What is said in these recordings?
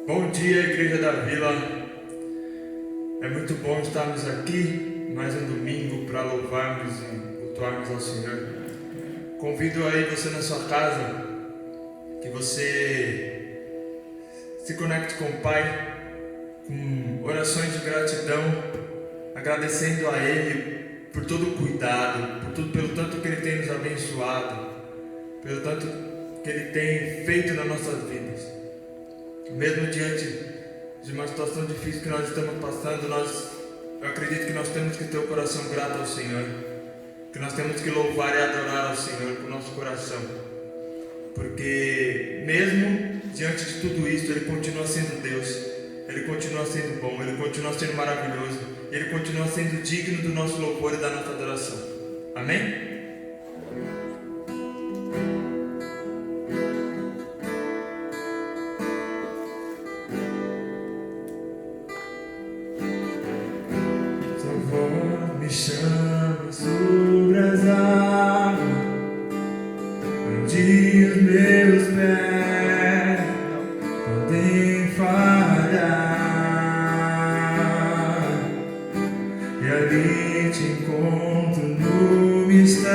Bom dia, Igreja da Vila. É muito bom estarmos aqui mais um domingo para louvarmos e cultuarmos ao Senhor. Convido aí você na sua casa, que você se conecte com o Pai, com orações de gratidão, agradecendo a Ele por todo o cuidado, pelo tanto que Ele tem nos abençoado, pelo tanto que Ele tem feito nas nossas vidas. Mesmo diante de uma situação difícil que nós estamos passando, eu acredito que nós temos que ter o coração grato ao Senhor, que nós temos que louvar e adorar ao Senhor com o nosso coração, porque mesmo diante de tudo isso, Ele continua sendo Deus, Ele continua sendo bom, Ele continua sendo maravilhoso, Ele continua sendo digno do nosso louvor e da nossa adoração. Amém? Me chama sobre as águas, onde os meus pés podem falhar, e ali te encontro no mistério.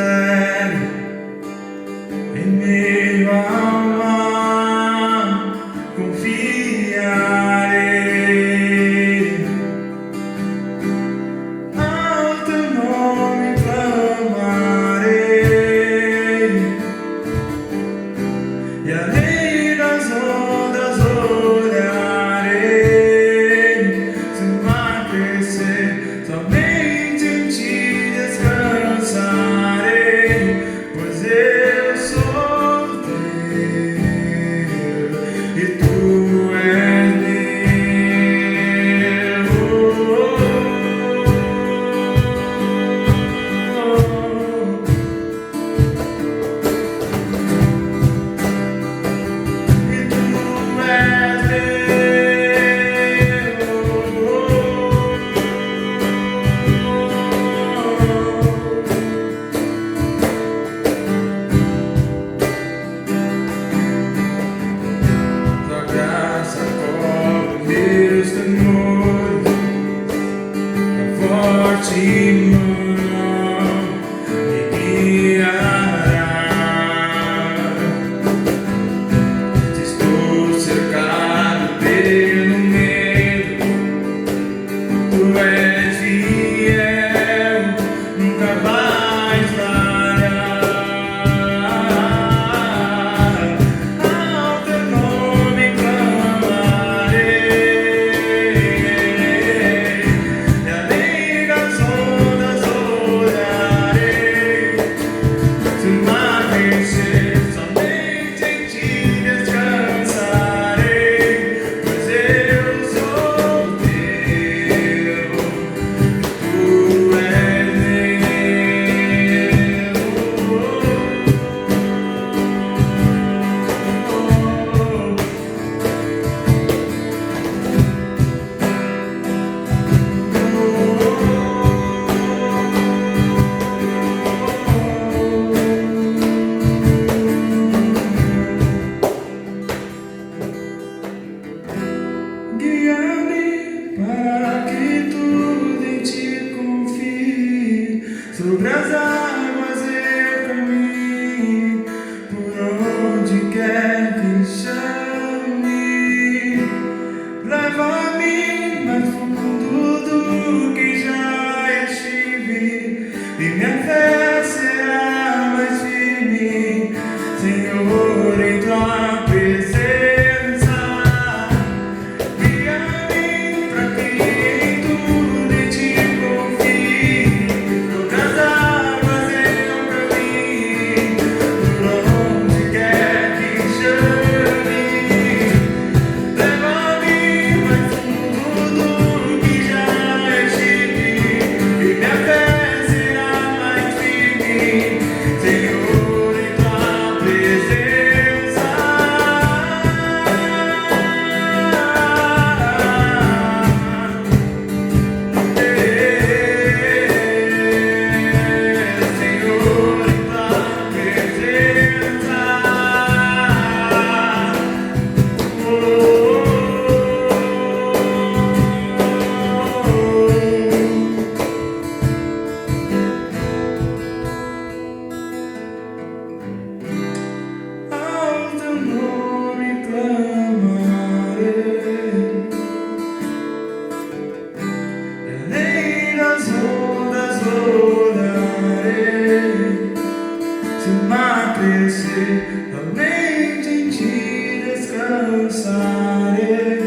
louvarei,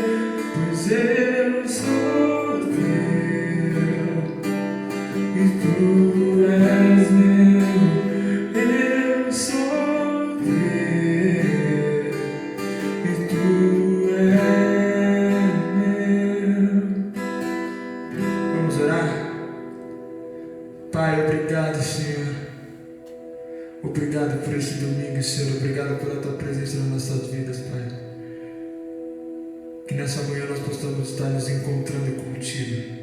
pois eu sou teu e tu és meu. Eu sou teu e tu és meu. Vamos orar? Pai, obrigado, Senhor. Obrigado por este domingo, Senhor. Obrigado pela Tua presença nas nossas vidas, Pai. Que nessa manhã nós possamos estar nos encontrando contigo.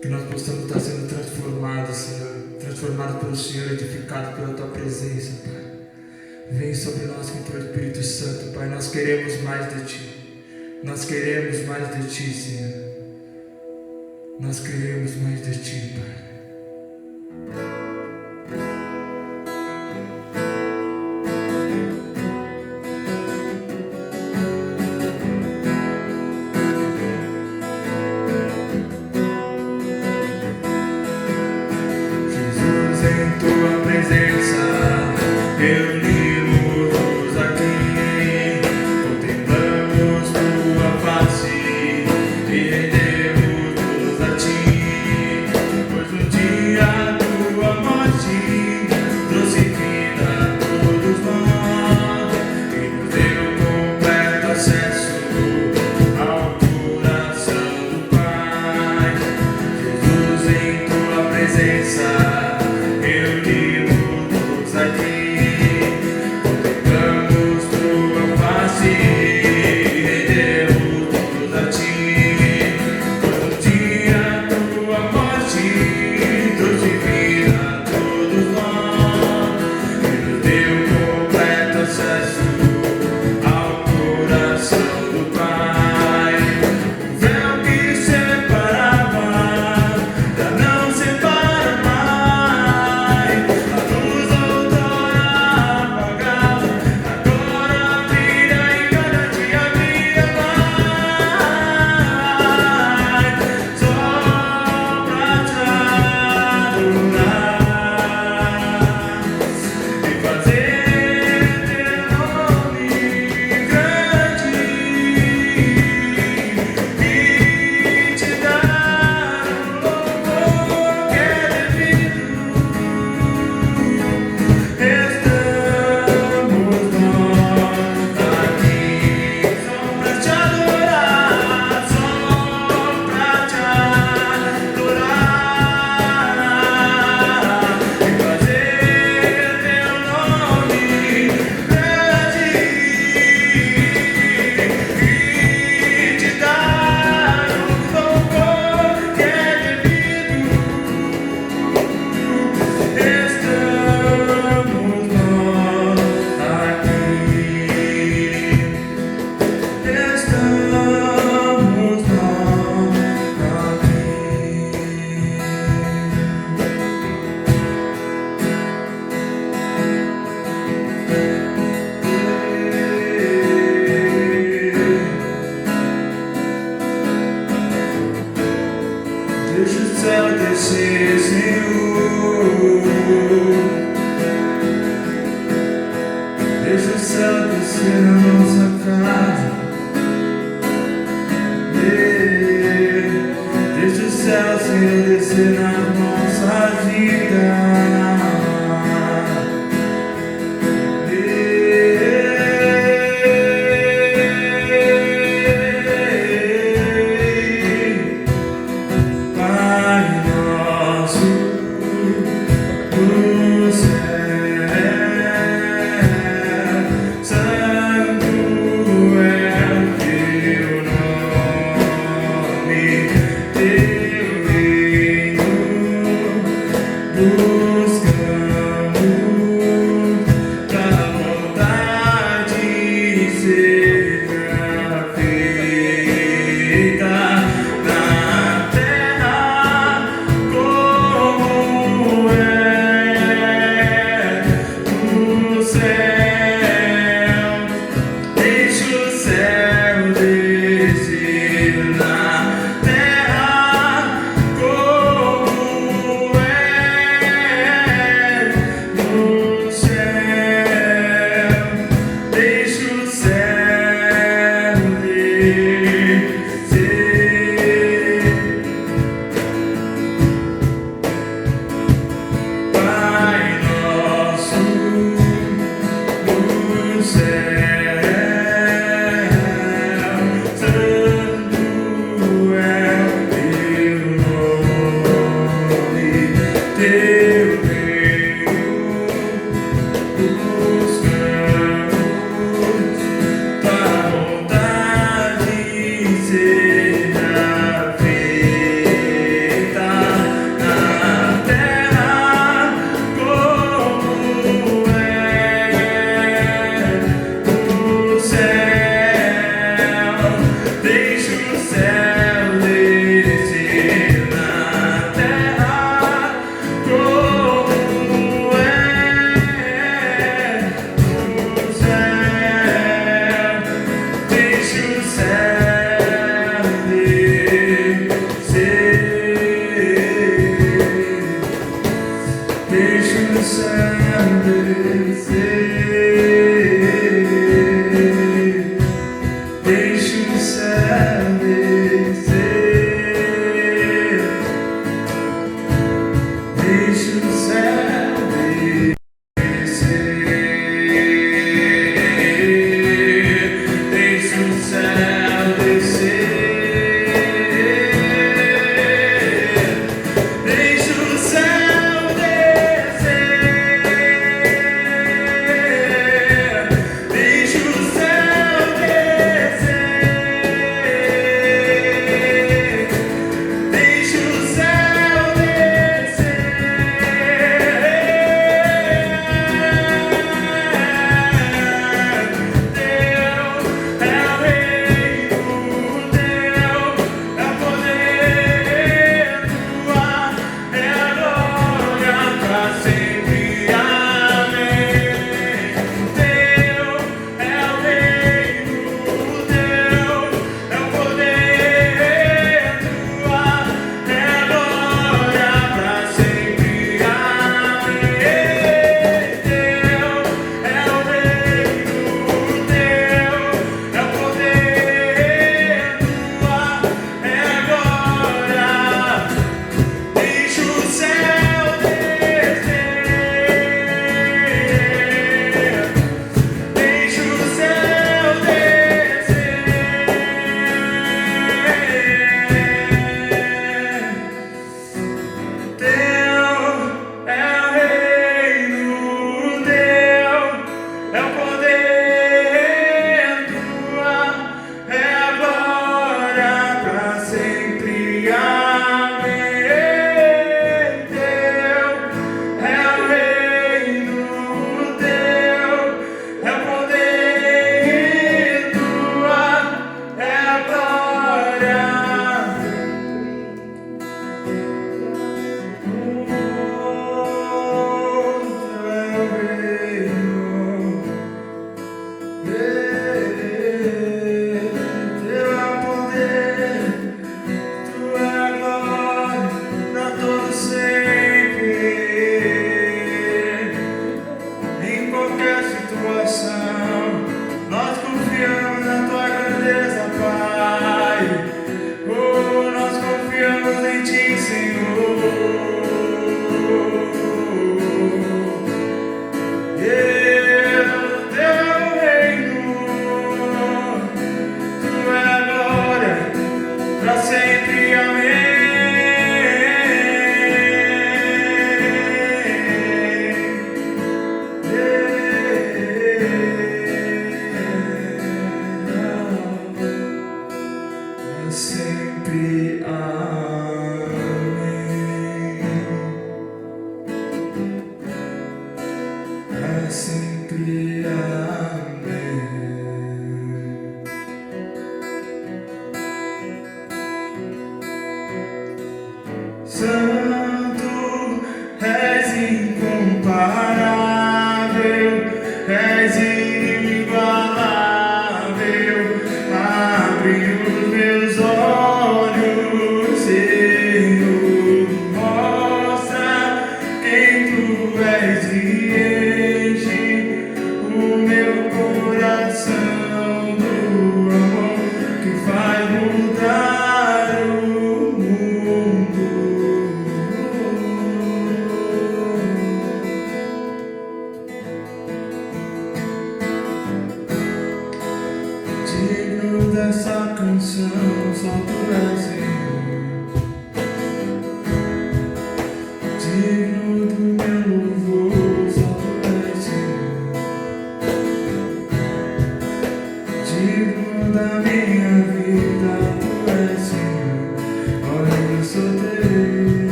Que nós possamos estar sendo transformados, Senhor. Transformados pelo Senhor, edificados pela Tua presença, Pai. Vem sobre nós com o Teu Espírito Santo, Pai. Nós queremos mais de Ti. Nós queremos mais de Ti, Senhor. Nós queremos mais de Ti, Pai. Em Tua presença, reunimos aqui, contemplamos Tua face e rendemos-nos a Ti, pois no dia Tua morte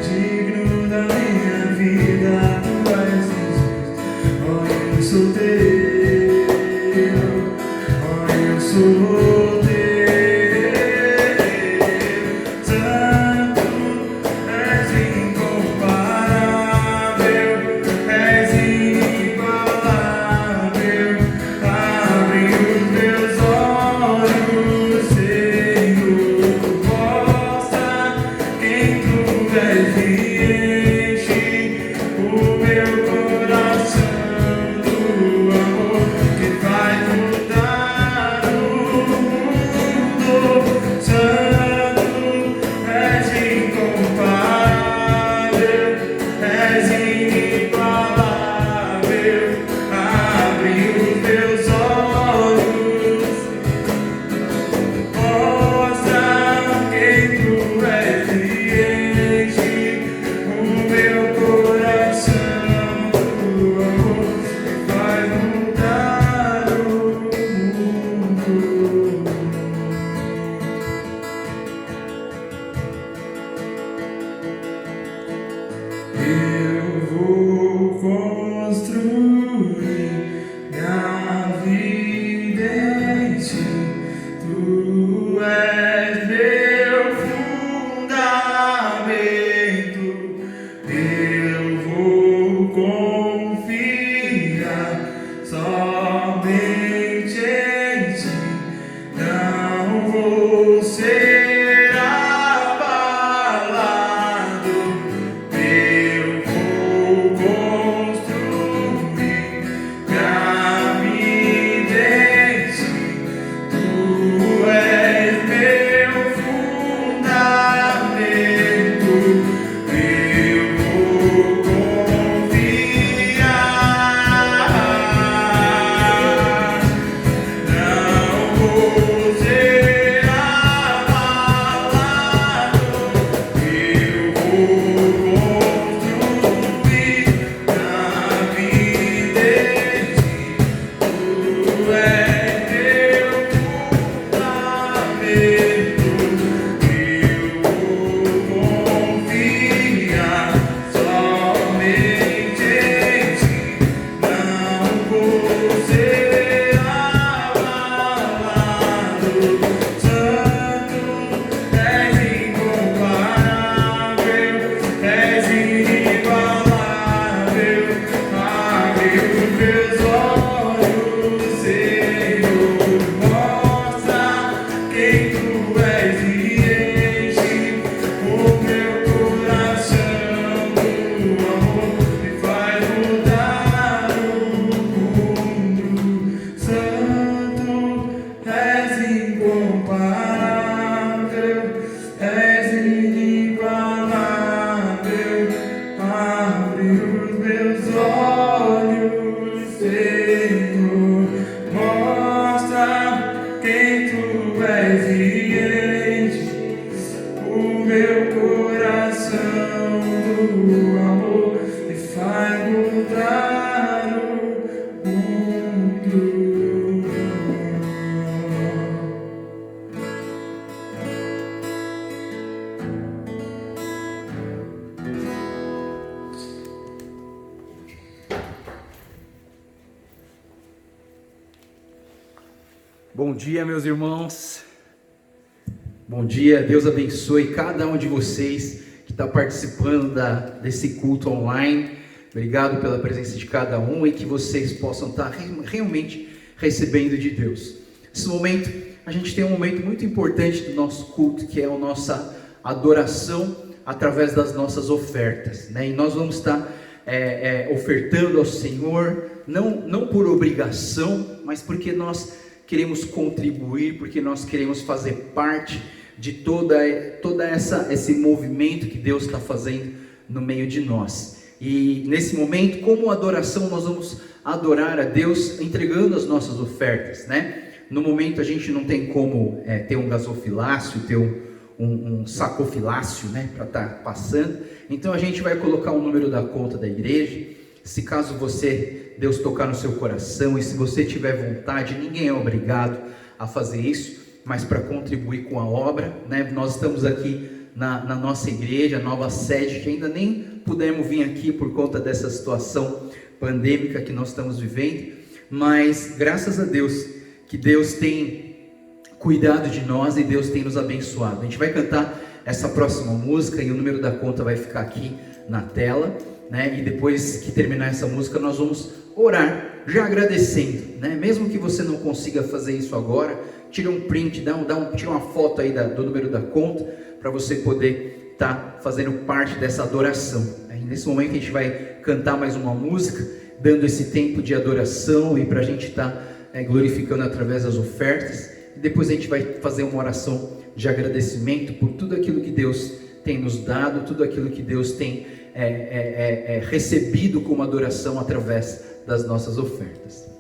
Digno da minha vida. Bom dia, meus irmãos. Bom dia, Deus abençoe cada um de vocês que está participando desse culto online. Obrigado pela presença de cada um e que vocês possam estar realmente recebendo de Deus. Nesse momento, a gente tem um momento muito importante do nosso culto, que é a nossa adoração através das nossas ofertas, né? E nós vamos estar ofertando ao Senhor, não por obrigação, mas porque nós queremos contribuir, porque nós queremos fazer parte de toda esse movimento que Deus está fazendo no meio de nós. E nesse momento, como adoração, nós vamos adorar a Deus entregando as nossas ofertas, né? No momento a gente não tem como ter um gasofilácio, ter um sacofilácio, né, para estar passando. Então a gente vai colocar o número da conta da igreja. Se caso Deus tocar no seu coração, e se você tiver vontade, ninguém é obrigado a fazer isso, mas para contribuir com a obra, né? Nós estamos aqui na nossa igreja, nova sede, que ainda nem pudemos vir aqui por conta dessa situação pandêmica que nós estamos vivendo, mas graças a Deus, que Deus tem cuidado de nós e Deus tem nos abençoado. A gente vai cantar essa próxima música e o número da conta vai ficar aqui na tela, né? E depois que terminar essa música, nós vamos orar, já agradecendo, né? Mesmo que você não consiga fazer isso agora, tira um print, tira uma foto aí do número da conta, para você poder estar fazendo parte dessa adoração. Aí, nesse momento a gente vai cantar mais uma música, dando esse tempo de adoração e para a gente estar glorificando através das ofertas. E depois a gente vai fazer uma oração de agradecimento por tudo aquilo que Deus tem nos dado, tudo aquilo que Deus tem recebido como adoração através das nossas ofertas.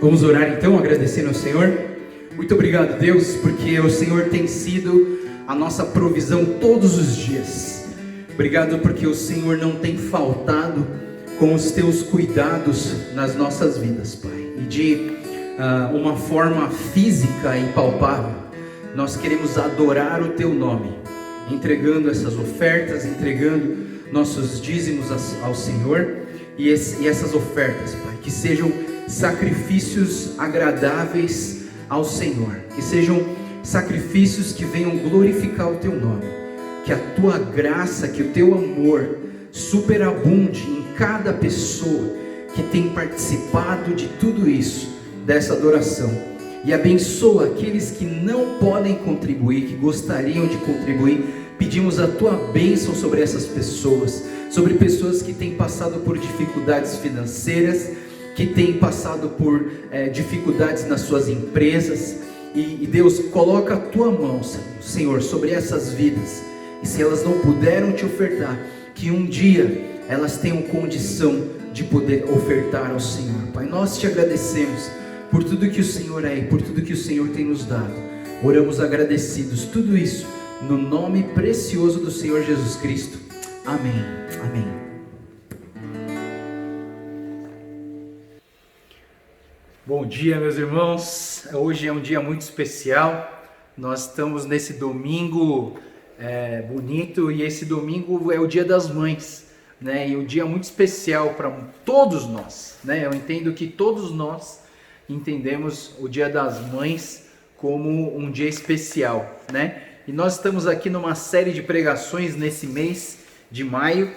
Vamos orar então, agradecendo ao Senhor. Muito obrigado, Deus, porque o Senhor tem sido a nossa provisão todos os dias. Obrigado porque o Senhor não tem faltado com os teus cuidados nas nossas vidas, Pai. E de uma forma física e palpável, nós queremos adorar o teu nome, entregando essas ofertas, entregando nossos dízimos ao Senhor. E essas ofertas, Pai, que sejam sacrifícios agradáveis ao Senhor, que sejam sacrifícios que venham glorificar o teu nome, que a tua graça, que o teu amor superabunde em cada pessoa que tem participado de tudo isso, dessa adoração. E abençoa aqueles que não podem contribuir, que gostariam de contribuir. Pedimos a tua bênção sobre essas pessoas, sobre pessoas que têm passado por dificuldades financeiras, que têm passado por dificuldades nas suas empresas. E Deus, coloca a tua mão, Senhor, sobre essas vidas. E se elas não puderam te ofertar, que um dia elas tenham condição de poder ofertar ao Senhor. Pai, nós te agradecemos por tudo que o Senhor é e por tudo que o Senhor tem nos dado. Oramos agradecidos, tudo isso no nome precioso do Senhor Jesus Cristo. Amém. Amém. Bom dia, meus irmãos. Hoje é um dia muito especial. Nós estamos nesse domingo bonito, e esse domingo é o Dia das Mães, né? E um dia muito especial para todos nós, né? Eu entendo que todos nós entendemos o Dia das Mães como um dia especial, né? E nós estamos aqui numa série de pregações nesse mês de maio,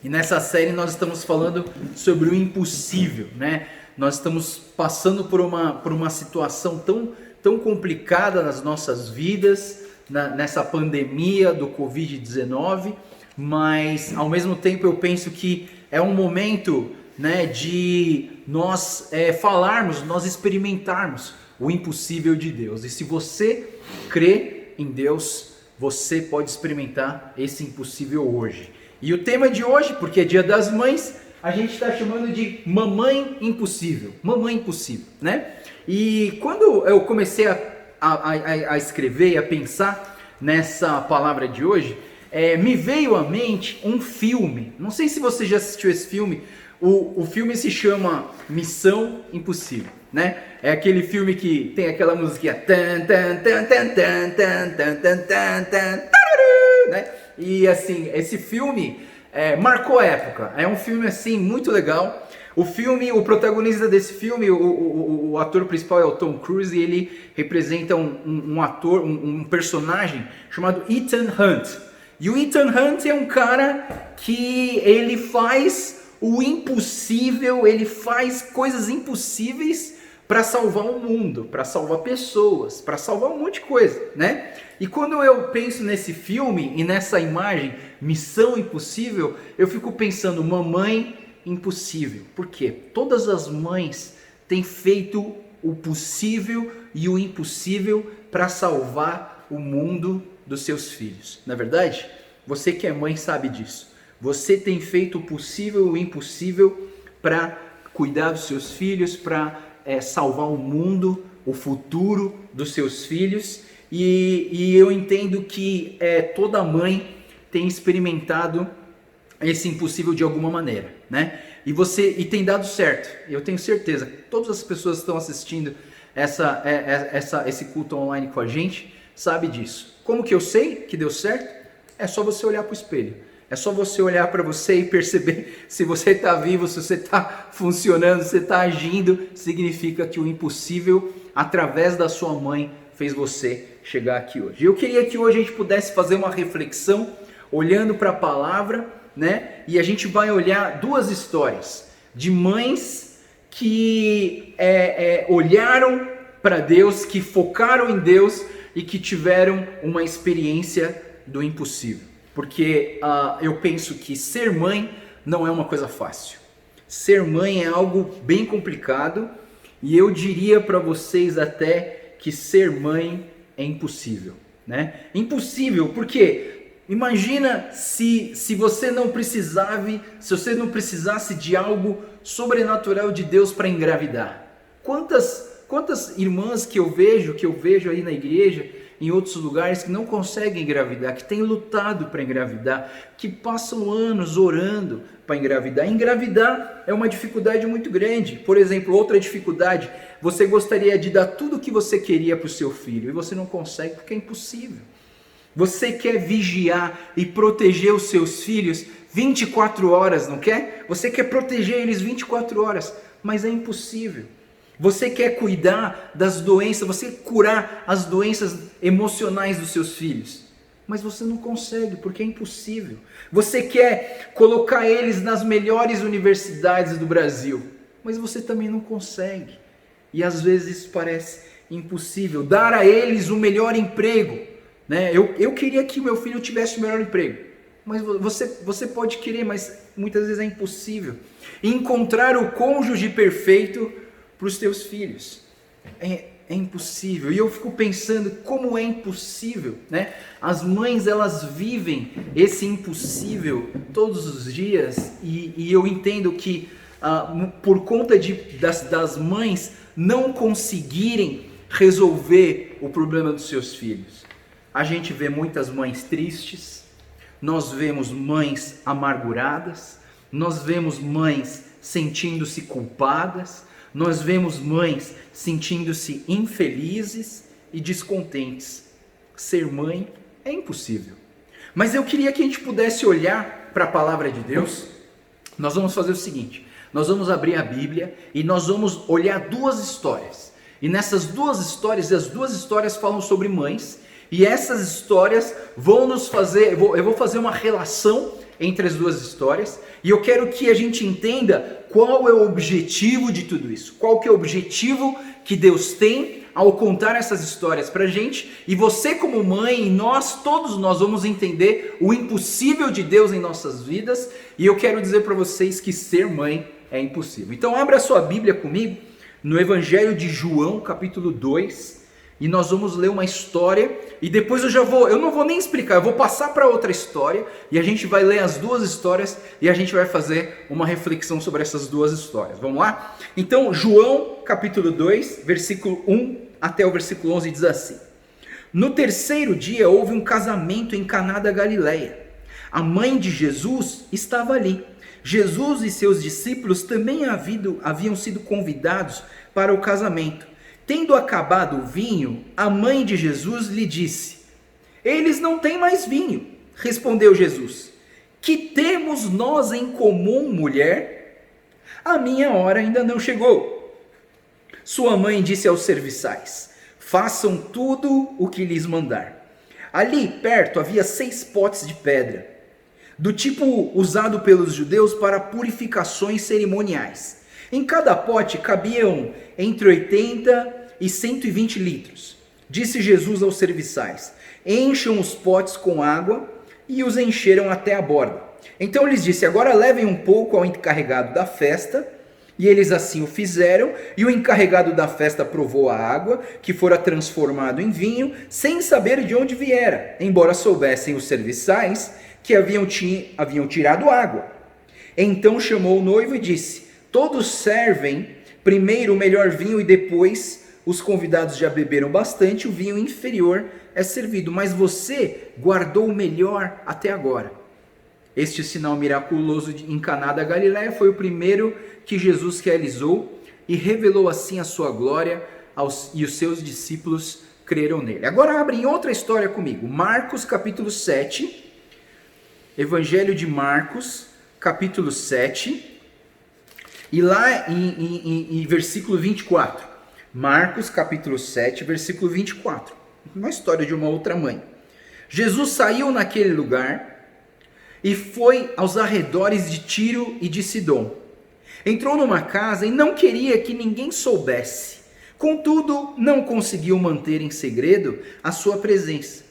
e nessa série nós estamos falando sobre o impossível, né? Nós estamos passando por uma situação tão complicada nas nossas vidas, nessa pandemia do Covid-19, mas ao mesmo tempo eu penso que é um momento, né, de nós falarmos, nós experimentarmos o impossível de Deus. E se você crê em Deus, você pode experimentar esse impossível hoje. E o tema de hoje, porque é Dia das Mães, a gente está chamando de Mamãe Impossível. Mamãe Impossível, né? E quando eu comecei a escrever e a pensar nessa palavra de hoje, me veio à mente um filme. Não sei se você já assistiu esse filme. O filme se chama Missão Impossível, né? É aquele filme que tem aquela musiquinha, né? E assim, esse filme marcou a época. É um filme assim muito legal. O protagonista desse filme, o ator principal é o Tom Cruise, e ele representa um ator, um personagem chamado Ethan Hunt. E o Ethan Hunt é um cara que ele faz o impossível, ele faz coisas impossíveis para salvar o mundo, para salvar pessoas, para salvar um monte de coisa, né? E quando eu penso nesse filme e nessa imagem, Missão Impossível, eu fico pensando, mamãe impossível. Por quê? Todas as mães têm feito o possível e o impossível para salvar o mundo dos seus filhos. Na verdade, você que é mãe sabe disso. Você tem feito o possível e o impossível para cuidar dos seus filhos, para salvar o mundo, o futuro dos seus filhos. E eu entendo que toda mãe tem experimentado esse impossível de alguma maneira, né? E tem dado certo. Eu tenho certeza que todas as pessoas que estão assistindo esse culto online com a gente sabe disso. Como que eu sei que deu certo? É só você olhar para o espelho. É só você olhar para você e perceber se você está vivo, se você está funcionando, se você está agindo. Significa que o impossível, através da sua mãe, fez você chegar aqui hoje. E eu queria que hoje a gente pudesse fazer uma reflexão, olhando para a palavra, né? E a gente vai olhar duas histórias de mães que olharam para Deus, que focaram em Deus e que tiveram uma experiência do impossível. Porque eu penso que ser mãe não é uma coisa fácil. Ser mãe é algo bem complicado, e eu diria para vocês até que ser mãe é impossível, né? Impossível porque imagina se você não precisasse de algo sobrenatural de Deus para engravidar. Quantas irmãs que eu vejo aí na igreja, em outros lugares, que não conseguem engravidar, que têm lutado para engravidar, que passam anos orando para engravidar. Engravidar é uma dificuldade muito grande. Por exemplo, outra dificuldade, você gostaria de dar tudo o que você queria para o seu filho e você não consegue porque é impossível. Você quer vigiar e proteger os seus filhos 24 horas, não quer? Você quer proteger eles 24 horas, mas é impossível. Você quer cuidar das doenças, você quer curar as doenças emocionais dos seus filhos, mas você não consegue, porque é impossível. Você quer colocar eles nas melhores universidades do Brasil, mas você também não consegue. E às vezes isso parece impossível. Dar a eles o melhor emprego, né? Eu queria que meu filho tivesse o melhor emprego, mas você pode querer, mas muitas vezes é impossível. Encontrar o cônjuge perfeito para os teus filhos é impossível. E eu fico pensando como é impossível, né? As mães, elas vivem esse impossível todos os dias, e eu entendo que por conta das mães não conseguirem resolver o problema dos seus filhos, a gente vê muitas mães tristes, nós vemos mães amarguradas, nós vemos mães sentindo-se culpadas, nós vemos mães sentindo-se infelizes e descontentes. Ser mãe é impossível. Mas eu queria que a gente pudesse olhar para a palavra de Deus. Nós vamos fazer o seguinte: nós vamos abrir a Bíblia e nós vamos olhar duas histórias. E nessas duas histórias, as duas histórias falam sobre mães, e essas histórias vão nos fazer, eu vou fazer uma relação entre as duas histórias, e eu quero que a gente entenda qual é o objetivo de tudo isso, qual que é o objetivo que Deus tem ao contar essas histórias pra gente, e você como mãe, e todos nós vamos entender o impossível de Deus em nossas vidas, e eu quero dizer para vocês que ser mãe é impossível. Então abra a sua Bíblia comigo, no Evangelho de João, capítulo 2, e nós vamos ler uma história, e depois eu não vou nem explicar, eu vou passar para outra história, e a gente vai ler as duas histórias, e a gente vai fazer uma reflexão sobre essas duas histórias. Vamos lá? Então, João, capítulo 2, versículo 1 até o versículo 11, diz assim: No terceiro dia houve um casamento em Caná da Galileia. A mãe de Jesus estava ali. Jesus e seus discípulos também haviam sido convidados para o casamento. Tendo acabado o vinho, a mãe de Jesus lhe disse: Eles não têm mais vinho. Respondeu Jesus: Que temos nós em comum, mulher? A minha hora ainda não chegou. Sua mãe disse aos serviçais: Façam tudo o que lhes mandar. Ali perto havia 6 potes de pedra, do tipo usado pelos judeus para purificações cerimoniais. Em cada pote cabiam entre 80 e 120 litros. Disse Jesus aos serviçais: Encham os potes com água, e os encheram até a borda. Então lhes disse: Agora levem um pouco ao encarregado da festa. E eles assim o fizeram, e o encarregado da festa provou a água, que fora transformado em vinho, sem saber de onde viera, embora soubessem os serviçais que haviam tirado água. Então chamou o noivo e disse: Todos servem primeiro o melhor vinho, e depois os convidados já beberam bastante, o vinho inferior é servido, mas você guardou o melhor até agora. Este sinal miraculoso em Caná da Galileia foi o primeiro que Jesus realizou, e revelou assim a sua glória, e os seus discípulos creram nele. Agora abrem outra história comigo, Marcos capítulo 7, Evangelho de Marcos capítulo 7, e lá em versículo 24, Marcos capítulo 7, versículo 24, uma história de uma outra mãe. Jesus saiu naquele lugar e foi aos arredores de Tiro e de Sidom. Entrou numa casa e não queria que ninguém soubesse. Contudo, não conseguiu manter em segredo a sua presença.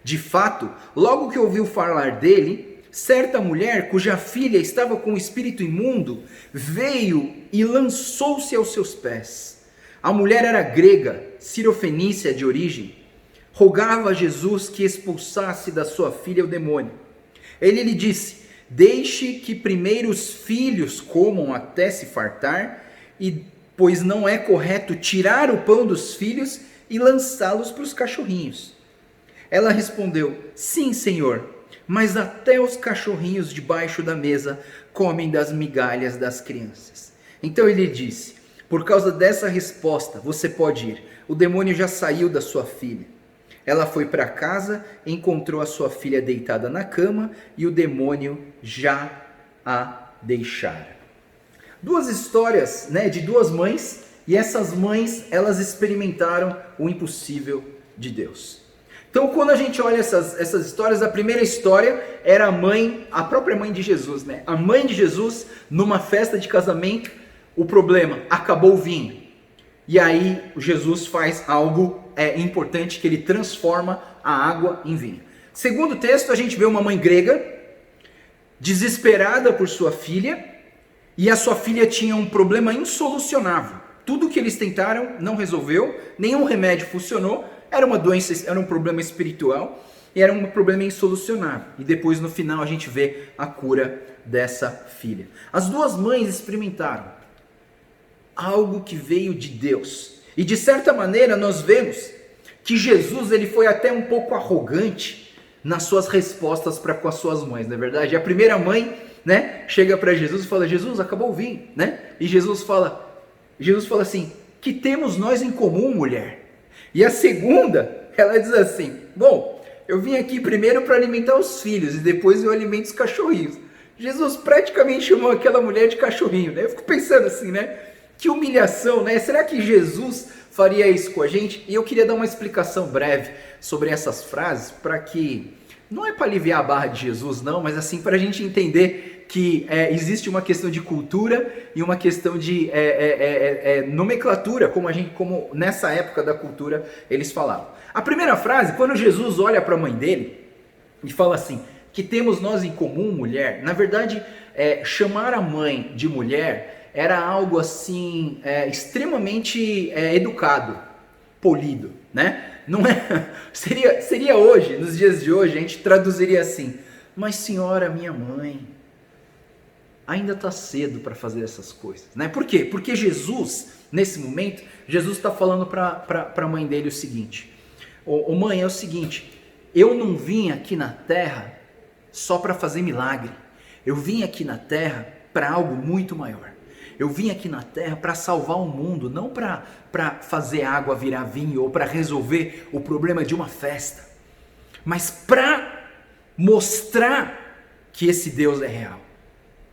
De fato, logo que ouviu falar dele, certa mulher cuja filha estava com o espírito imundo veio e lançou-se aos seus pés. A mulher era grega, cirofenícia de origem. Rogava a Jesus que expulsasse da sua filha o demônio. Ele lhe disse: Deixe que primeiro os filhos comam até se fartar, pois não é correto tirar o pão dos filhos e lançá-los para os cachorrinhos. Ela respondeu: Sim, Senhor, mas até os cachorrinhos debaixo da mesa comem das migalhas das crianças. Então ele disse: Por causa dessa resposta, você pode ir. O demônio já saiu da sua filha. Ela foi para casa, encontrou a sua filha deitada na cama e o demônio já a deixara. Duas histórias, de duas mães, e essas mães, elas experimentaram o impossível de Deus. Então, quando a gente olha essas histórias, a primeira história era a própria mãe de Jesus, né? A mãe de Jesus, numa festa de casamento, o problema, acabou o vinho. E aí, Jesus faz algo importante, que ele transforma a água em vinho. Segundo texto, a gente vê uma mãe grega, desesperada por sua filha, e a sua filha tinha um problema insolucionável. Tudo que eles tentaram não resolveu, nenhum remédio funcionou, era uma doença, era um problema espiritual e era um problema insolucionável. E depois no final a gente vê a cura dessa filha. As duas mães experimentaram algo que veio de Deus. E de certa maneira nós vemos que Jesus ele foi até um pouco arrogante nas suas respostas para com as suas mães, não é verdade? A primeira mãe, né, chega para Jesus e fala: Jesus, acabou o vinho, né? E Jesus fala assim: que temos nós em comum, mulher? E a segunda, ela diz assim: bom, eu vim aqui primeiro para alimentar os filhos e depois eu alimento os cachorrinhos. Jesus praticamente chamou aquela mulher de cachorrinho, né? Eu fico pensando assim, né? Que humilhação, né? Será que Jesus faria isso com a gente? E eu queria dar uma explicação breve sobre essas frases, para que, não é para aliviar a barra de Jesus não, mas assim para a gente entender que existe uma questão de cultura e uma questão de nomenclatura, como nessa época da cultura eles falavam. A primeira frase, quando Jesus olha para a mãe dele e fala assim: que temos nós em comum, mulher? Na verdade, chamar a mãe de mulher era algo assim extremamente educado, polido, né? Não é? Seria hoje, nos dias de hoje, a gente traduziria assim: mas senhora, minha mãe, ainda está cedo para fazer essas coisas, né? Por quê? Porque Jesus, nesse momento, Jesus está falando para a mãe dele o seguinte: ô mãe, é o seguinte, eu não vim aqui na terra só para fazer milagre, eu vim aqui na terra para algo muito maior. Eu vim aqui na terra para salvar o mundo, não para fazer água virar vinho ou para resolver o problema de uma festa, mas para mostrar que esse Deus é real.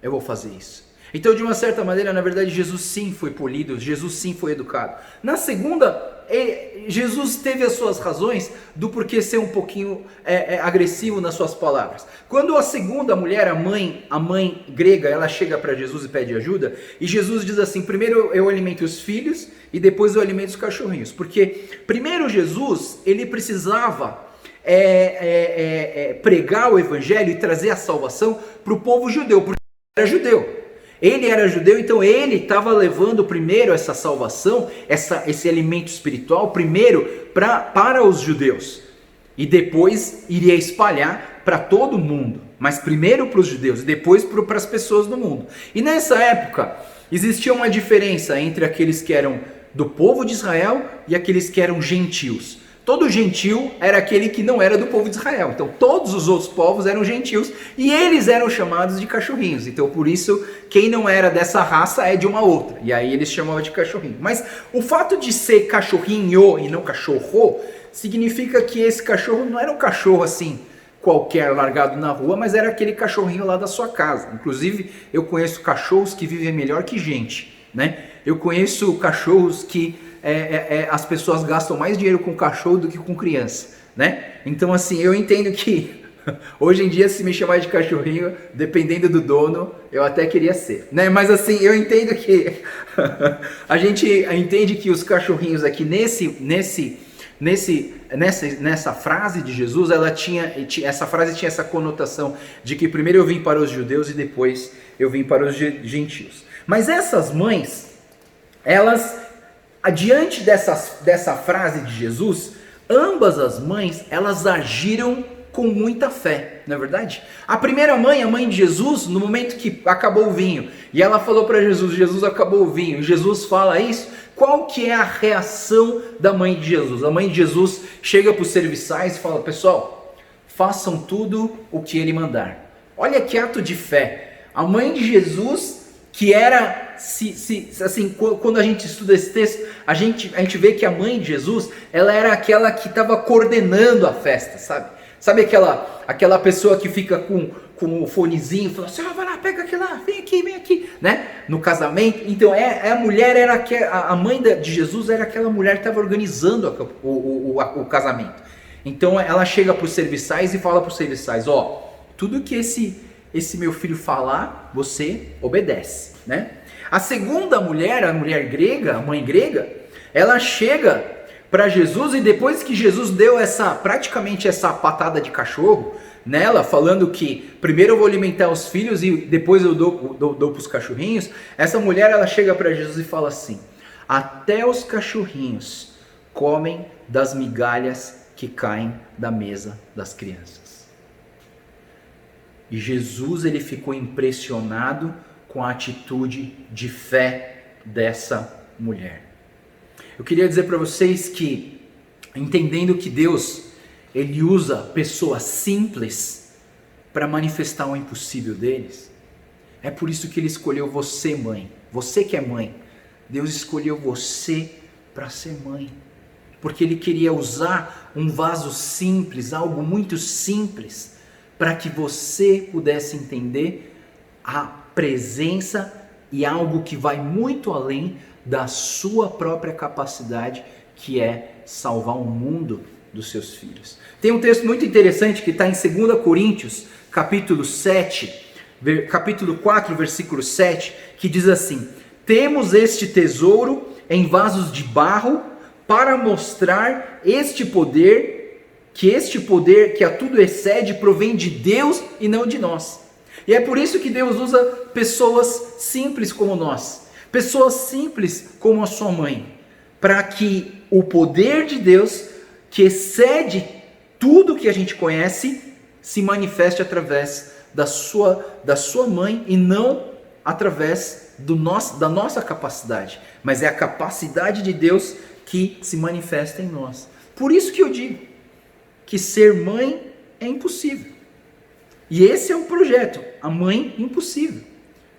Eu vou fazer isso. Então, de uma certa maneira, na verdade, Jesus sim foi polido, Jesus sim foi educado. Na segunda, Jesus teve as suas razões do porquê ser um pouquinho agressivo nas suas palavras. Quando a segunda mulher, a mãe grega, ela chega para Jesus e pede ajuda, e Jesus diz assim: primeiro eu alimento os filhos e depois eu alimento os cachorrinhos. Porque primeiro Jesus, ele precisava pregar o evangelho e trazer a salvação para o povo judeu, porque ele era judeu. Ele era judeu, então ele estava levando primeiro essa salvação, esse alimento espiritual, primeiro para os judeus. E depois iria espalhar para todo mundo. Mas primeiro para os judeus e depois para as pessoas do mundo. E nessa época existia uma diferença entre aqueles que eram do povo de Israel e aqueles que eram gentios. Todo gentil era aquele que não era do povo de Israel. Então todos os outros povos eram gentios e eles eram chamados de cachorrinhos. Então por isso quem não era dessa raça é de uma outra. E aí eles chamavam de cachorrinho. Mas o fato de ser cachorrinho e não cachorro significa que esse cachorro não era um cachorro assim qualquer largado na rua, mas era aquele cachorrinho lá da sua casa. Inclusive eu conheço cachorros que vivem melhor que gente, né? Eu conheço cachorros que as pessoas gastam mais dinheiro com cachorro do que com criança, né? Então assim, eu entendo que hoje em dia, se me chamar de cachorrinho, dependendo do dono, eu até queria ser, né? Mas assim, eu entendo que a gente entende que os cachorrinhos aqui nessa frase de Jesus, essa frase tinha essa conotação de que primeiro eu vim para os judeus e depois eu vim para os gentios. Mas essas mães, elas, diante dessa frase de Jesus, ambas as mães, elas agiram com muita fé, não é verdade? A primeira mãe, a mãe de Jesus, no momento que acabou o vinho, e ela falou para Jesus: Jesus, acabou o vinho, e Jesus fala isso, qual que é a reação da mãe de Jesus? A mãe de Jesus chega para os serviçais e fala: pessoal, façam tudo o que ele mandar. Olha que ato de fé. A mãe de Jesus, que era, assim, quando a gente estuda esse texto, a gente vê que a mãe de Jesus, ela era aquela que estava coordenando a festa, sabe? Sabe aquela pessoa que fica com o fonezinho, fala assim: vai lá, pega aquilo lá, vem aqui, né? No casamento. Então a mulher a mãe de Jesus era aquela mulher que estava organizando o casamento. Então ela chega para os serviçais e fala para os serviçais, tudo que esse meu filho falar, você obedece, né? A segunda mulher, a mulher grega, a mãe grega, ela chega para Jesus e depois que Jesus deu praticamente essa patada de cachorro nela, falando que primeiro eu vou alimentar os filhos e depois eu dou para os cachorrinhos, essa mulher ela chega para Jesus e fala assim, até os cachorrinhos comem das migalhas que caem da mesa das crianças. E Jesus ele ficou impressionado com a atitude de fé dessa mulher. Eu queria dizer para vocês que, entendendo que Deus ele usa pessoas simples para manifestar o impossível deles, é por isso que ele escolheu você, mãe. Você que é mãe, Deus escolheu você para ser mãe. Porque ele queria usar um vaso simples, algo muito simples, para que você pudesse entender a presença e algo que vai muito além da sua própria capacidade, que é salvar o mundo dos seus filhos. Tem um texto muito interessante que está em 2 Coríntios, capítulo 4, versículo 7, que diz assim, temos este tesouro em vasos de barro para mostrar este poder que a tudo excede provém de Deus e não de nós. E é por isso que Deus usa pessoas simples como nós, pessoas simples como a sua mãe, para que o poder de Deus, que excede tudo que a gente conhece, se manifeste através da sua mãe e não através da nossa capacidade, mas é a capacidade de Deus que se manifesta em nós. Por isso que eu digo que ser mãe é impossível. E esse é o projeto, a mãe impossível,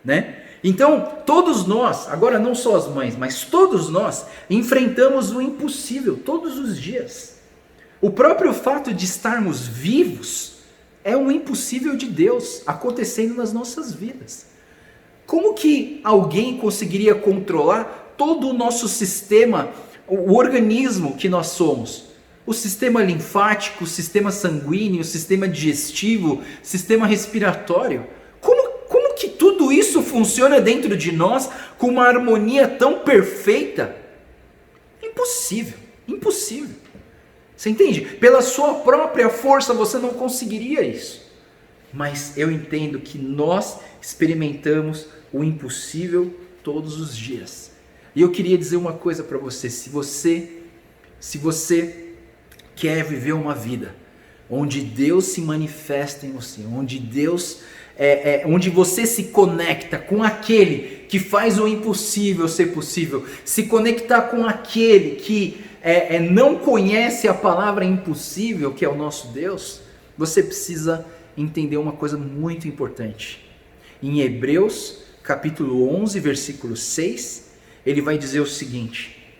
né? Então, todos nós, agora não só as mães, mas todos nós enfrentamos o impossível todos os dias. O próprio fato de estarmos vivos é um impossível de Deus acontecendo nas nossas vidas. Como que alguém conseguiria controlar todo o nosso sistema, o organismo que nós somos? O sistema linfático, o sistema sanguíneo, o sistema digestivo, o sistema respiratório. Como que tudo isso funciona dentro de nós com uma harmonia tão perfeita? Impossível, impossível. Você entende? Pela sua própria força você não conseguiria isso. Mas eu entendo que nós experimentamos o impossível todos os dias. E eu queria dizer uma coisa para você, se você quer viver uma vida onde Deus se manifesta em você, onde você se conecta com aquele que faz o impossível ser possível, se conectar com aquele que não conhece a palavra impossível, que é o nosso Deus, você precisa entender uma coisa muito importante. Em Hebreus, capítulo 11, versículo 6, ele vai dizer o seguinte: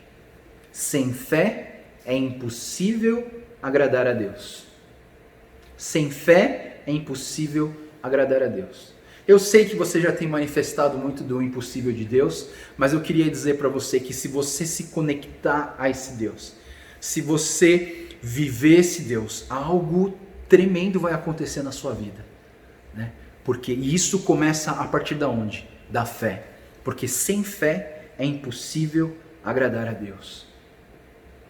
sem fé é impossível agradar a Deus. Sem fé é impossível agradar a Deus. Eu sei que você já tem manifestado muito do impossível de Deus, mas eu queria dizer para você que se você se conectar a esse Deus, se você viver esse Deus, algo tremendo vai acontecer na sua vida, né? Porque isso começa a partir da onde? Da fé. Porque sem fé é impossível agradar a Deus.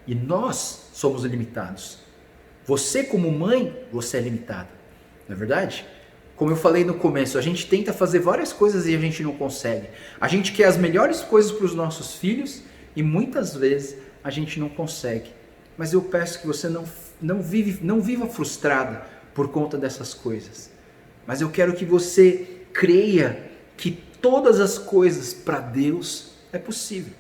E nós somos limitados. Você como mãe, você é limitado. Não é verdade? Como eu falei no começo, a gente tenta fazer várias coisas e a gente não consegue. A gente quer as melhores coisas para os nossos filhos e muitas vezes a gente não consegue. Mas eu peço que você não viva frustrada por conta dessas coisas. Mas eu quero que você creia que todas as coisas para Deus é possível.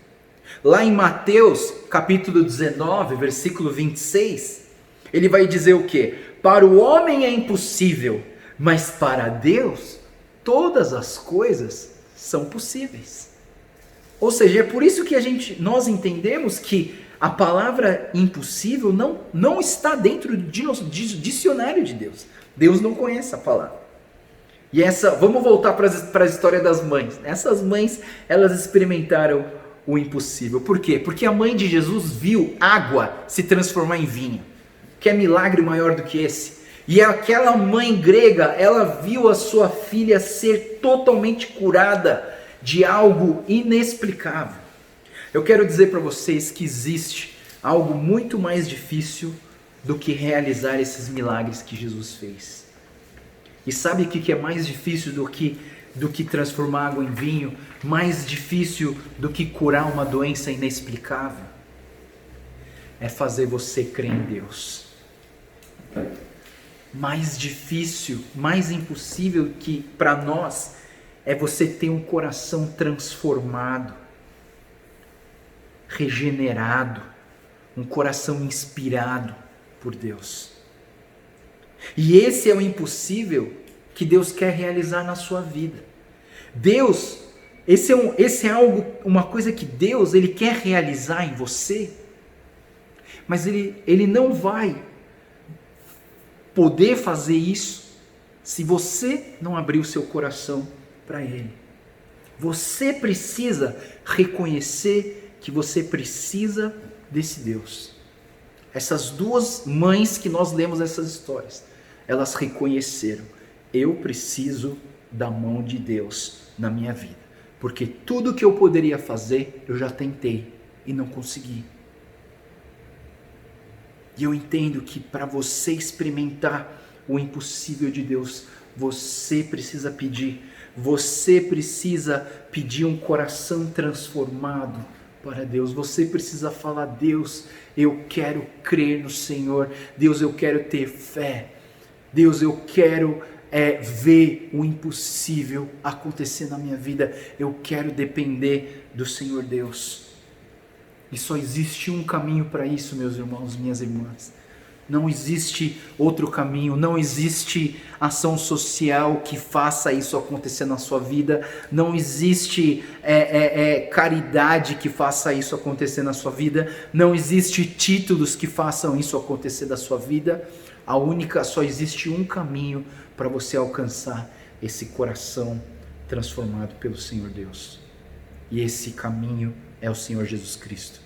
Lá em Mateus, capítulo 19, versículo 26, ele vai dizer o quê? Para o homem é impossível, mas para Deus todas as coisas são possíveis. Ou seja, é por isso que nós entendemos que a palavra impossível não está dentro do dicionário de Deus. Deus não conhece a palavra. E vamos voltar para a história das mães. Essas mães, elas experimentaram o impossível. Por quê? Porque a mãe de Jesus viu água se transformar em vinho. Quer milagre maior do que esse? E aquela mãe grega, ela viu a sua filha ser totalmente curada de algo inexplicável. Eu quero dizer para vocês que existe algo muito mais difícil do que realizar esses milagres que Jesus fez. E sabe o que é mais difícil do que transformar água em vinho? Mais difícil do que curar uma doença inexplicável? É fazer você crer em Deus. Mais difícil, mais impossível que para nós é você ter um coração transformado, regenerado, um coração inspirado por Deus. E esse é o impossível que Deus quer realizar na sua vida. Deus, esse é algo, uma coisa que Deus ele quer realizar em você, mas ele não vai poder fazer isso se você não abrir o seu coração para Ele. Você precisa reconhecer que você precisa desse Deus. Essas duas mães que nós lemos essas histórias, elas reconheceram: eu preciso da mão de Deus na minha vida, porque tudo que eu poderia fazer, eu já tentei e não consegui. E eu entendo que para você experimentar o impossível de Deus, você precisa pedir um coração transformado para Deus. Você precisa falar: Deus, eu quero crer no Senhor. Deus, eu quero ter fé. Deus, eu quero ver o impossível acontecer na minha vida. Eu quero depender do Senhor Deus. E só existe um caminho para isso, meus irmãos, minhas irmãs. Não existe outro caminho, não existe ação social que faça isso acontecer na sua vida, não existe caridade que faça isso acontecer na sua vida, não existe títulos que façam isso acontecer na sua vida. Só existe um caminho para você alcançar esse coração transformado pelo Senhor Deus. E esse caminho é o Senhor Jesus Cristo.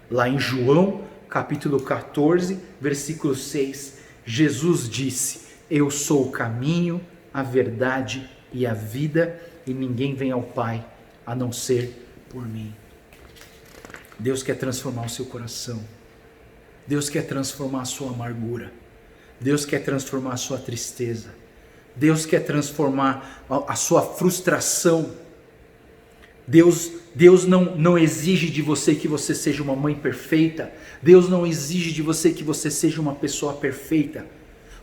Lá em João, capítulo 14, versículo 6, Jesus disse: eu sou o caminho, a verdade e a vida, e ninguém vem ao Pai a não ser por mim. Deus quer transformar o seu coração. Deus quer transformar a sua amargura. Deus quer transformar a sua tristeza. Deus quer transformar a sua frustração. Deus não exige de você que você seja uma mãe perfeita. Deus não exige de você que você seja uma pessoa perfeita.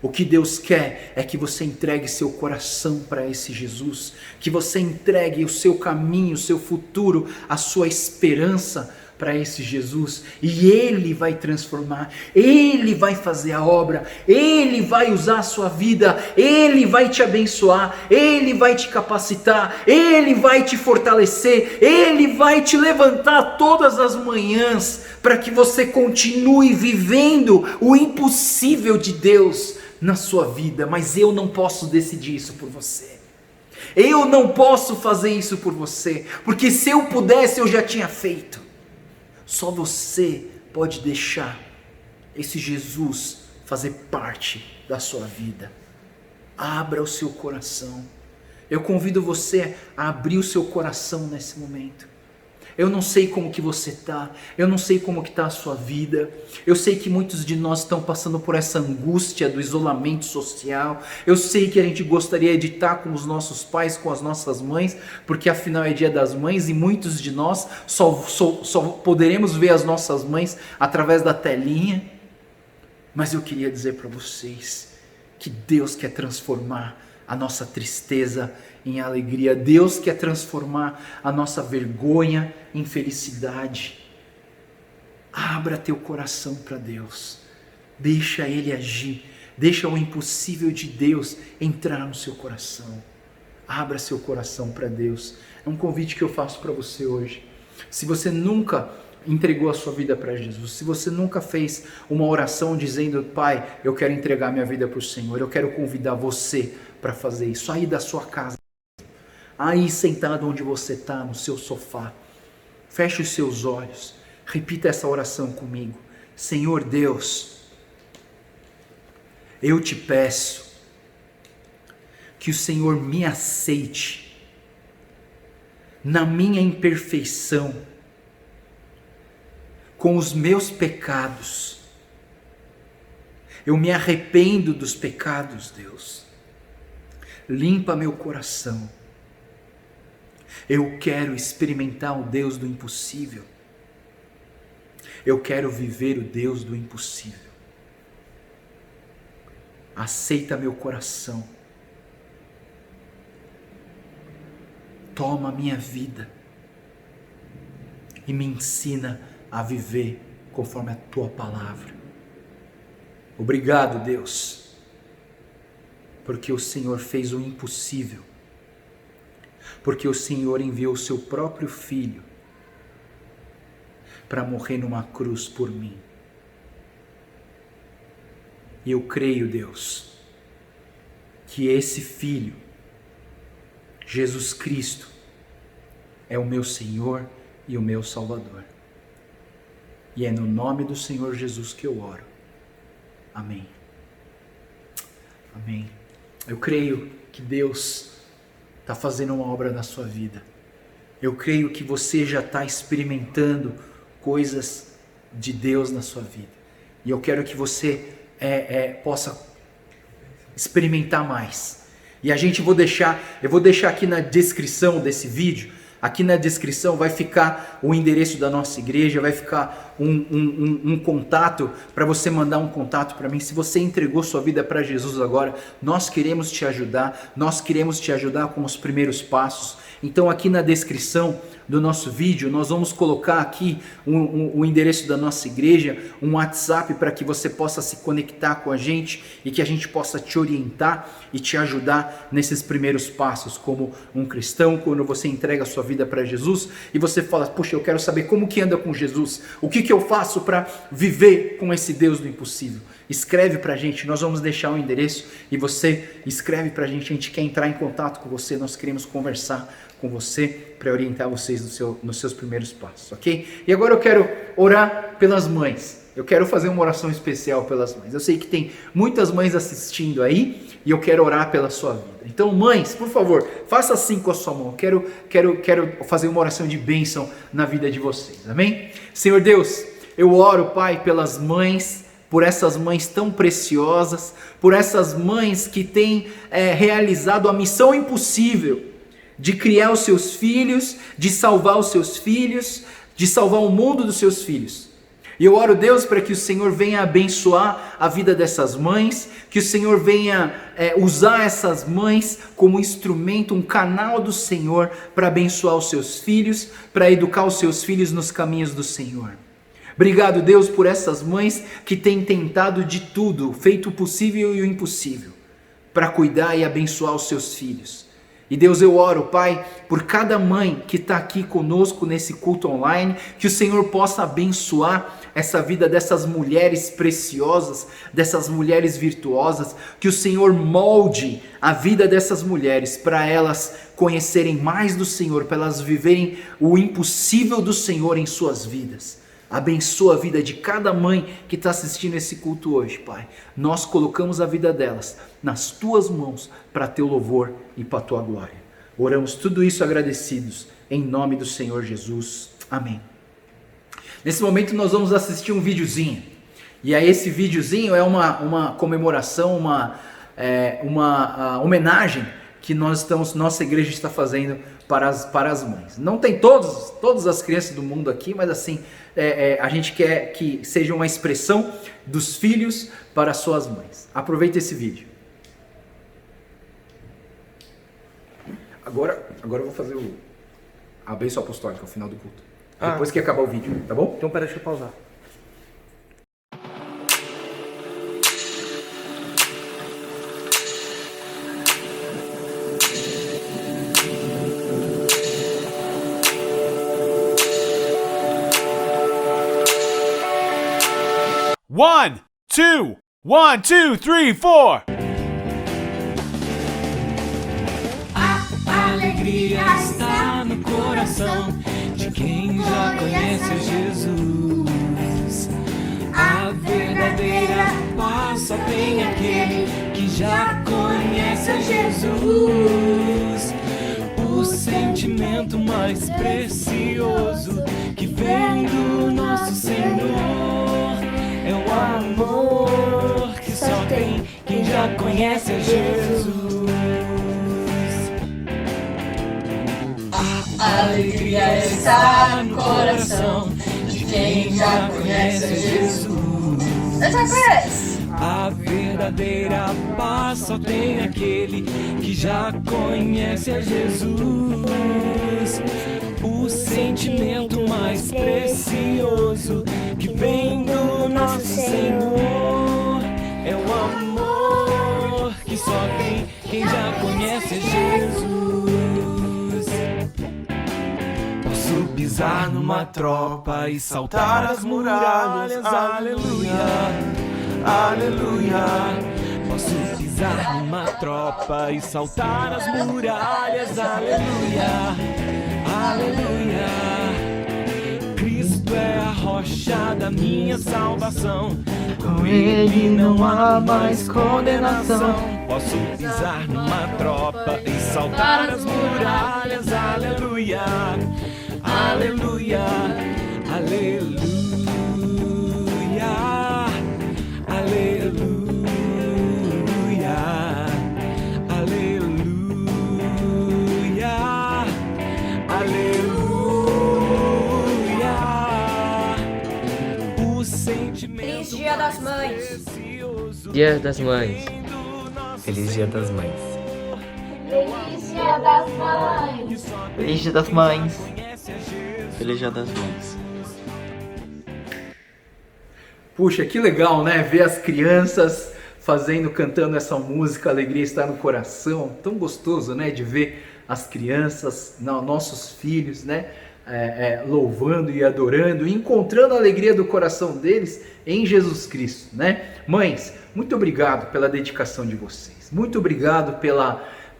O que Deus quer é que você entregue seu coração para esse Jesus, que você entregue o seu caminho, o seu futuro, a sua esperança para esse Jesus, e Ele vai transformar, Ele vai fazer a obra, Ele vai usar a sua vida, Ele vai te abençoar, Ele vai te capacitar, Ele vai te fortalecer, Ele vai te levantar todas as manhãs para que você continue vivendo o impossível de Deus na sua vida. Mas eu não posso decidir isso por você. Eu não posso fazer isso por você, porque se eu pudesse eu já tinha feito. Só você pode deixar esse Jesus fazer parte da sua vida. Abra o seu coração. Eu convido você a abrir o seu coração nesse momento. Eu não sei como que você está, eu não sei como que está a sua vida, eu sei que muitos de nós estão passando por essa angústia do isolamento social, eu sei que a gente gostaria de estar com os nossos pais, com as nossas mães, porque afinal é dia das mães e muitos de nós só poderemos ver as nossas mães através da telinha, mas eu queria dizer para vocês que Deus quer transformar a nossa tristeza em alegria. Deus quer transformar a nossa vergonha em felicidade. Abra teu coração para Deus. Deixa Ele agir. Deixa o impossível de Deus entrar no seu coração. Abra seu coração para Deus. É um convite que eu faço para você hoje. Se você nunca entregou a sua vida para Jesus, se você nunca fez uma oração dizendo: Pai, eu quero entregar minha vida para o Senhor, eu quero convidar você para fazer isso, aí da sua casa, aí sentado onde você está, no seu sofá, feche os seus olhos, repita essa oração comigo: Senhor Deus, eu te peço que o Senhor me aceite na minha imperfeição, com os meus pecados. Eu me arrependo dos pecados, Deus. Limpa meu coração. Eu quero experimentar o Deus do impossível. Eu quero viver o Deus do impossível. Aceita meu coração. Toma minha vida e me ensina a viver conforme a tua palavra. Obrigado, Deus, porque o Senhor fez o impossível, porque o Senhor enviou o seu próprio Filho para morrer numa cruz por mim. E eu creio, Deus, que esse Filho, Jesus Cristo, é o meu Senhor e o meu Salvador. E é no nome do Senhor Jesus que eu oro. Amém. Amém. Eu creio que Deus está fazendo uma obra na sua vida. Eu creio que você já está experimentando coisas de Deus na sua vida. E eu quero que você possa experimentar mais. E eu vou deixar aqui na descrição desse vídeo. Aqui na descrição vai ficar o endereço da nossa igreja, vai ficar um contato para você mandar um contato para mim. Se você entregou sua vida para Jesus agora, nós queremos te ajudar com os primeiros passos. Então aqui na descrição do nosso vídeo, nós vamos colocar aqui o endereço da nossa igreja, um WhatsApp para que você possa se conectar com a gente e que a gente possa te orientar e te ajudar nesses primeiros passos como um cristão. Quando você entrega a sua vida para Jesus e você fala, puxa, eu quero saber como que anda com Jesus, o que eu faço para viver com esse Deus do impossível? Escreve para a gente, nós vamos deixar o endereço e você escreve para a gente quer entrar em contato com você, nós queremos conversar com você para orientar vocês nos seus primeiros passos, ok? E agora eu quero orar pelas mães. Eu quero fazer uma oração especial pelas mães. Eu sei que tem muitas mães assistindo aí e eu quero orar pela sua vida. Então, mães, por favor, faça assim com a sua mão. Eu quero fazer uma oração de bênção na vida de vocês, amém? Senhor Deus, eu oro, Pai, pelas mães, por essas mães tão preciosas, por essas mães que têm realizado a missão impossível de criar os seus filhos, de salvar os seus filhos, de salvar o mundo dos seus filhos. E eu oro, Deus, para que o Senhor venha abençoar a vida dessas mães, que o Senhor venha usar essas mães como instrumento, um canal do Senhor para abençoar os seus filhos, para educar os seus filhos nos caminhos do Senhor. Obrigado, Deus, por essas mães que têm tentado de tudo, feito o possível e o impossível, para cuidar e abençoar os seus filhos. E Deus, eu oro, Pai, por cada mãe que está aqui conosco nesse culto online, que o Senhor possa abençoar essa vida dessas mulheres preciosas, dessas mulheres virtuosas, que o Senhor molde a vida dessas mulheres para elas conhecerem mais do Senhor, para elas viverem o impossível do Senhor em suas vidas. Abençoa a vida de cada mãe que está assistindo esse culto hoje, Pai. Nós colocamos a vida delas nas Tuas mãos para Teu louvor e para a Tua glória. Oramos tudo isso agradecidos em nome do Senhor Jesus. Amém. Nesse momento nós vamos assistir um videozinho. E aí esse videozinho é uma comemoração, uma homenagem que nossa igreja está fazendo para as mães. Não tem todas as crianças do mundo aqui, mas assim, a gente quer que seja uma expressão dos filhos para as suas mães. Aproveita esse vídeo. Agora eu vou fazer a bênção apostólica ao final do culto. Depois que acabar o vídeo, tá bom? Então pera, deixa eu pausar. One, two, three, four. A alegria está no coração de quem já conhece Jesus. A verdadeira paz só tem aquele que já conhece a Jesus. O sentimento mais precioso que vem do nosso Senhor é o amor que só tem quem já conhece a Jesus. A alegria está no coração de quem já conhece a Jesus. A verdadeira paz só tem aquele que já conhece a Jesus. O sentimento mais precioso que vem do nosso Senhor é o amor que só tem quem já conhece a Jesus. Posso pisar numa tropa e saltar as muralhas, aleluia. Aleluia. Posso pisar numa tropa e saltar as muralhas, aleluia, aleluia. Cristo é a rocha da minha salvação, com Ele não há mais condenação. Posso pisar numa tropa e saltar as muralhas, aleluia, aleluia, aleluia. Aleluia, aleluia, aleluia. O sentimento Feliz Dia das Mães. Dia das Mães. Feliz Dia das Mães. Feliz Dia das Mães. Feliz Dia das Mães. Feliz Dia das Mães. Puxa, que legal, né? Ver as crianças cantando essa música, a alegria está no coração. Tão gostoso, né? De ver as crianças, nossos filhos, né? Louvando e adorando e encontrando a alegria do coração deles em Jesus Cristo, né? Mães, muito obrigado pela dedicação de vocês. Muito obrigado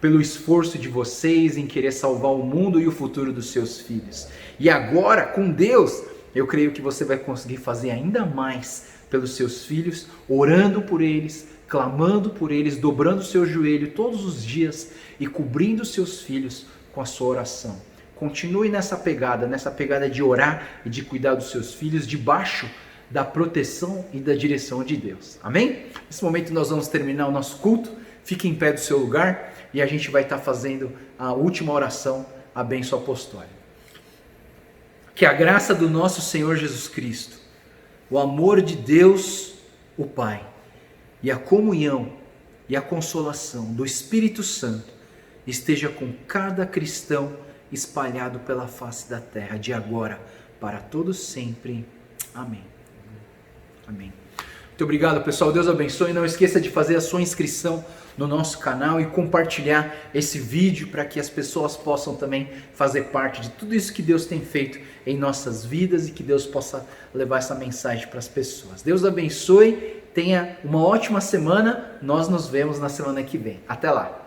pelo esforço de vocês em querer salvar o mundo e o futuro dos seus filhos. E agora, com Deus, eu creio que você vai conseguir fazer ainda mais pelos seus filhos, orando por eles, clamando por eles, dobrando o seu joelho todos os dias e cobrindo seus filhos com a sua oração. Continue nessa pegada de orar e de cuidar dos seus filhos debaixo da proteção e da direção de Deus. Amém? Nesse momento nós vamos terminar o nosso culto. Fique em pé do seu lugar e a gente vai estar fazendo a última oração, a bênção apostólica. Que a graça do nosso Senhor Jesus Cristo, o amor de Deus, o Pai, e a comunhão e a consolação do Espírito Santo esteja com cada cristão espalhado pela face da terra, de agora para todos sempre. Amém. Amém. Muito obrigado, pessoal. Deus abençoe. Não esqueça de fazer a sua inscrição no nosso canal e compartilhar esse vídeo para que as pessoas possam também fazer parte de tudo isso que Deus tem feito em nossas vidas e que Deus possa levar essa mensagem para as pessoas. Deus abençoe. Tenha uma ótima semana. Nós nos vemos na semana que vem. Até lá.